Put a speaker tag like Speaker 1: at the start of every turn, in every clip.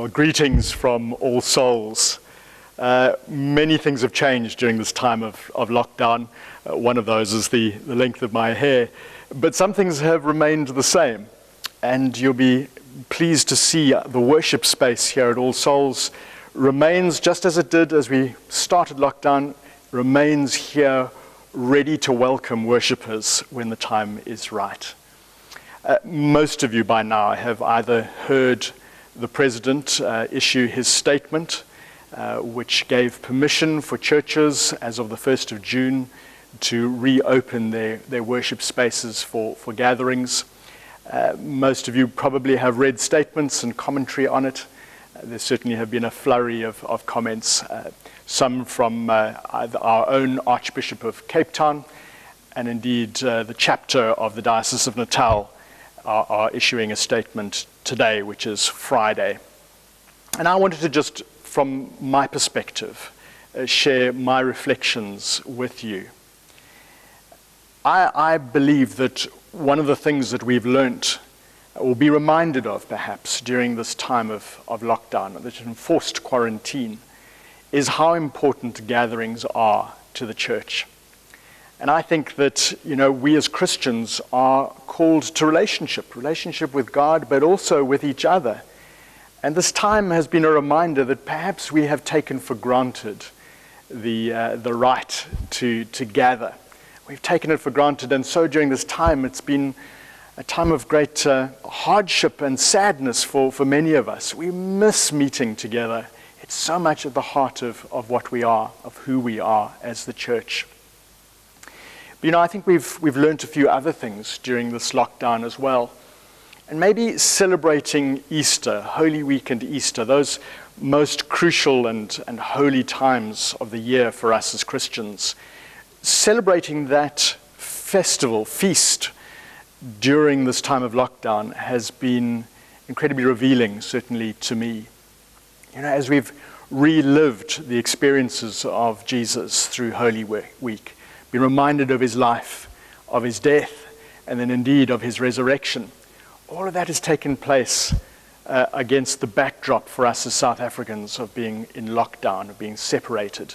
Speaker 1: Well, greetings from All Souls. Many things have changed during this time of lockdown. One of those is the length of my hair, but some things have remained the same. And you'll be pleased to see the worship space here at All Souls remains just as it did as we started lockdown, remains here ready to welcome worshippers when the time is right. Most of you by now have either heard the President issue his statement, which gave permission for churches as of the 1st of June to reopen their worship spaces for gatherings. Most of you probably have read statements and commentary on it. There certainly have been a flurry of comments, some from either our own Archbishop of Cape Town, and indeed the chapter of the Diocese of Natal are issuing a statement today, which is Friday. And I wanted to just, from my perspective, share my reflections with you. I believe that one of the things that we've learnt, or be reminded of perhaps during this time of lockdown, this enforced quarantine, is how important gatherings are to the church. And I think that, we as Christians are called to relationship with God, but also with each other. And this time has been a reminder that perhaps we have taken for granted the right to gather. We've taken it for granted, and so during this time, it's been a time of great hardship and sadness for many of us. We miss meeting together. It's so much at the heart of what we are, of who we are as the church. But, I think we've learned a few other things during this lockdown as well. And maybe celebrating Easter, Holy Week and Easter, those most crucial and holy times of the year for us as Christians, celebrating that festival, feast, during this time of lockdown has been incredibly revealing, certainly to me. As we've relived the experiences of Jesus through Holy Week, been reminded of his life, of his death, and then indeed of his resurrection. All of that has taken place against the backdrop for us as South Africans of being in lockdown, of being separated.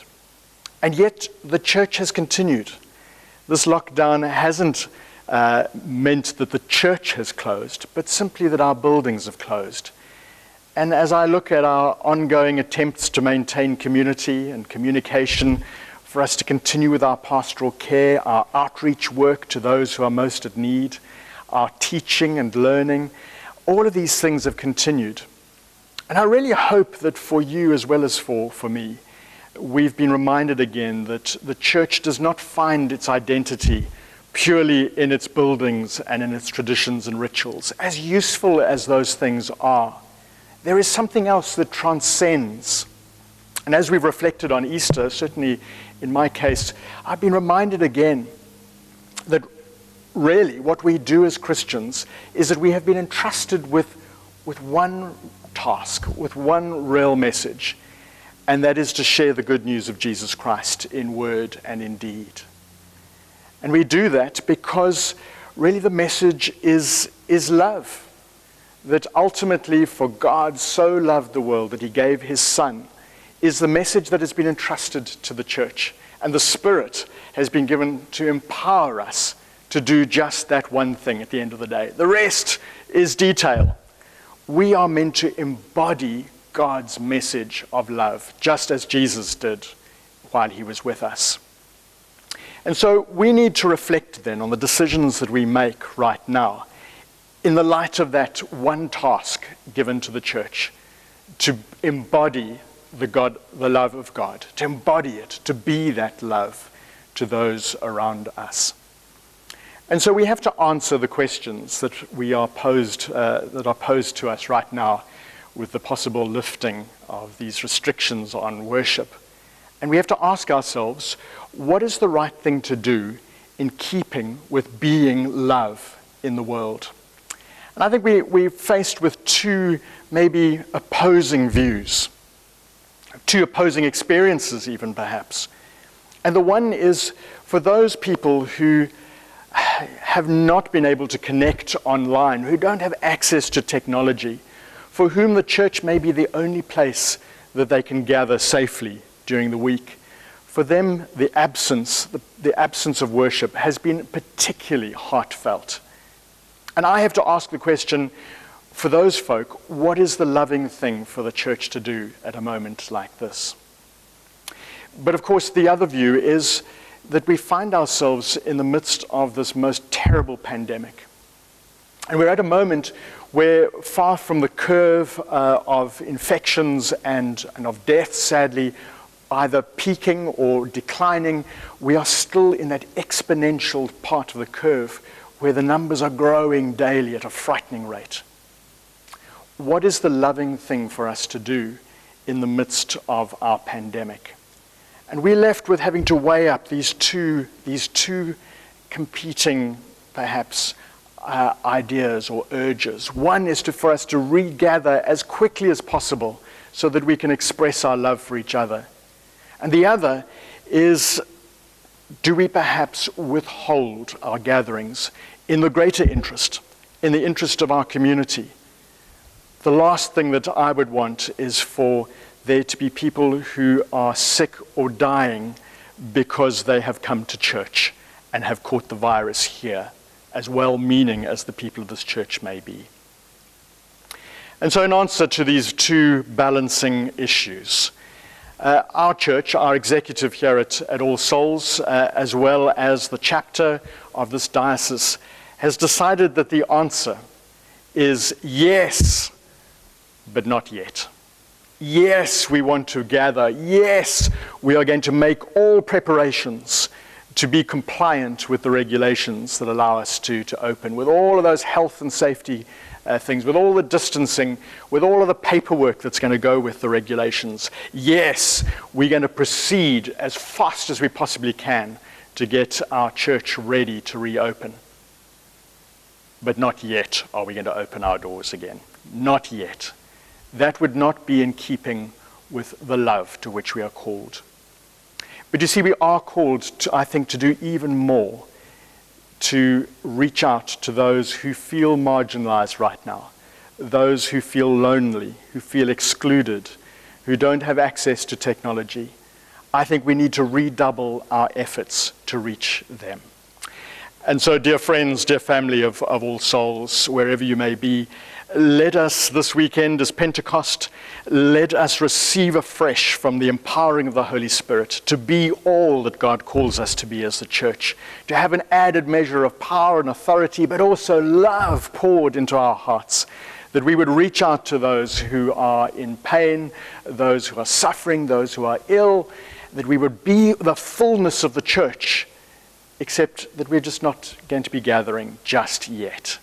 Speaker 1: And yet the church has continued. This lockdown hasn't meant that the church has closed, but simply that our buildings have closed. And as I look at our ongoing attempts to maintain community and communication, for us to continue with our pastoral care, our outreach work to those who are most at need, our teaching and learning, all of these things have continued. And I really hope that for you as well as for me, we've been reminded again that the church does not find its identity purely in its buildings and in its traditions and rituals. As useful as those things are, there is something else that transcends. And as we've reflected on Easter, certainly in my case, I've been reminded again that really what we do as Christians is that we have been entrusted with one task, with one real message, and that is to share the good news of Jesus Christ in word and in deed. And we do that because really the message is love. That ultimately, for God so loved the world that he gave his Son, is the message that has been entrusted to the church. And the Spirit has been given to empower us to do just that one thing at the end of the day. The rest is detail. We are meant to embody God's message of love, just as Jesus did while he was with us. And so we need to reflect then on the decisions that we make right now in the light of that one task given to the church, to embody the love of God, to embody it, to be that love to those around us. And so we have to answer the questions that are posed to us right now with the possible lifting of these restrictions on worship. And we have to ask ourselves, what is the right thing to do in keeping with being love in the world? And I think we're faced with two maybe opposing views, two opposing experiences even perhaps. And the one is for those people who have not been able to connect online, who don't have access to technology. for whom the church may be the only place that they can gather safely during the week. For them, the absence of worship has been particularly heartfelt. And I have to ask the question, for those folk, what is the loving thing for the church to do at a moment like this? But of course, the other view is that we find ourselves in the midst of this most terrible pandemic. And we're at a moment where, far from the curve of infections and of death, sadly, either peaking or declining, we are still in that exponential part of the curve where the numbers are growing daily at a frightening rate. What is the loving thing for us to do in the midst of our pandemic? And we're left with having to weigh up these two competing, perhaps, ideas or urges. One is for us to regather as quickly as possible so that we can express our love for each other. And the other is, do we perhaps withhold our gatherings in the greater interest, in the interest of our community? The last thing that I would want is for there to be people who are sick or dying because they have come to church and have caught the virus here, as well-meaning as the people of this church may be. And so in answer to these two balancing issues, our church, our executive here at All Souls, as well as the chapter of this diocese, has decided that the answer is yes, but not yet. Yes, we want to gather. Yes, we are going to make all preparations to be compliant with the regulations that allow us to open, with all of those health and safety things, with all the distancing, with all of the paperwork that's going to go with the regulations. Yes, we're going to proceed as fast as we possibly can to get our church ready to reopen. But not yet are we going to open our doors again. Not yet. That would not be in keeping with the love to which we are called. But you see, we are called to, I think, to do even more, to reach out to those who feel marginalized right now, those who feel lonely, who feel excluded, who don't have access to technology. I think we need to redouble our efforts to reach them. And so, dear friends, dear family of All Souls, wherever you may be, let us this weekend as Pentecost, let us receive afresh from the empowering of the Holy Spirit to be all that God calls us to be as the church, to have an added measure of power and authority, but also love poured into our hearts, that we would reach out to those who are in pain, those who are suffering, those who are ill, that we would be the fullness of the church, except that we're just not going to be gathering just yet.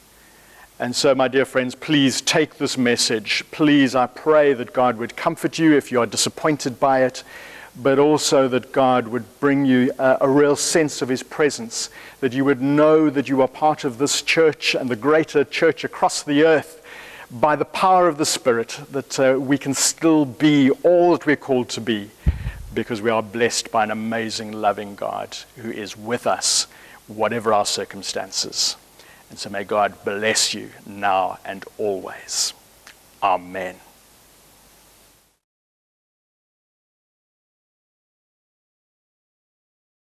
Speaker 1: And so, my dear friends, please take this message. Please, I pray that God would comfort you if you are disappointed by it, but also that God would bring you a real sense of his presence, that you would know that you are part of this church and the greater church across the earth by the power of the Spirit, that we can still be all that we're called to be, because we are blessed by an amazing, loving God who is with us, whatever our circumstances. And so may God bless you now and always. Amen.